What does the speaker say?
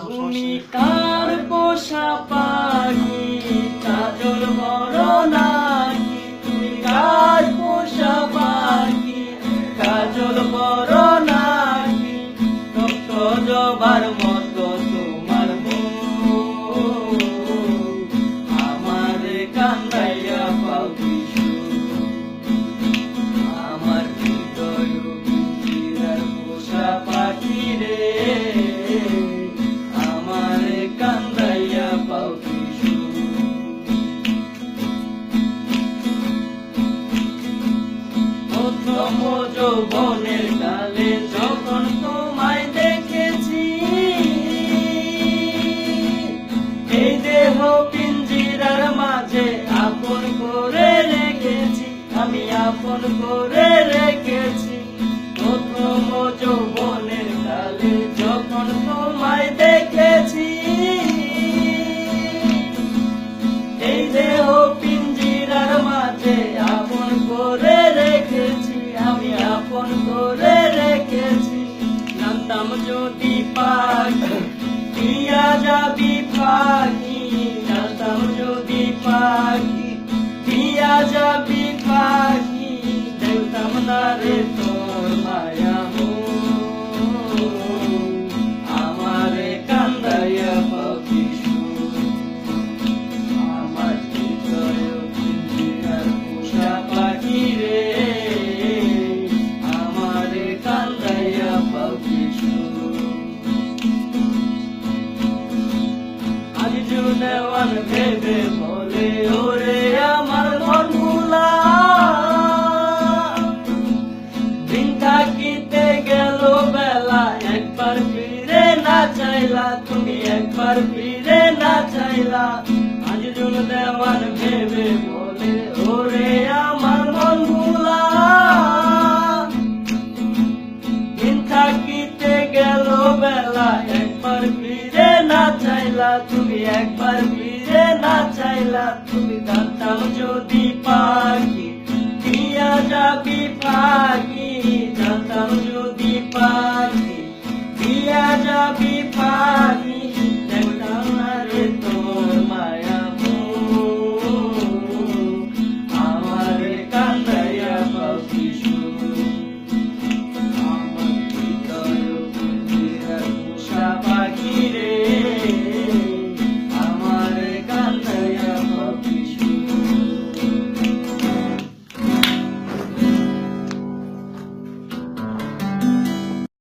তুমি কার পোষা পাখি কাজল বড় নাকি তুমি কার পোষা পাখি কাজল বড় নাকি রক্ত জবার মতো তোমার মুখ আমার কান্দাইয়া পাখি আমার হৃদয় পিঞ্জিরার পোষা পাখি রে আমার কান্দাইয়া পাখি প্রথম যৌবনের কালে যখন তোমায় দেখেছি এই দেহ পিঞ্জিরার মাঝে আপন করে রেখেছি আমি আপন করে রেখেছি প্রথম যৌবনের কালে যখন তোমায় দেখেছি এই দেহ পিঞ্জিরার মাঝে আপন করে রেখেছি আমি আপন করে রেখেছি জানতাম যদি পাখি দিয়া যাবি পাখি জানতাম যদি পাখি দিয়া যাবি পাখি দেখতাম না রে তোর মায়া আমার কান্দাইয়া পাখি আমার হৃদয় পিঞ্জিরার পোষা পাখি রে আমার কান্দাইয়া পাখি আজ জুনেওয়ান ভেবে বলে ওরে আমার মন ভুলা দিন থাকিতে গেল বেলা একবার ফিরে না চাইলা তুমি একবার ফিরে না চাইলা আজ জুনেওয়ান ভেবে বলে ওরে আমার মন ভুলা দিন থাকিতে গেল বেলা একবার ফিরে না চাইলা তুমি একবার ফিরে না চাইলা তুমি জানতাম যদি পাখি দিয়া যাবি পাখি জানতাম যদি পাখি দিয়া যাবি পাখি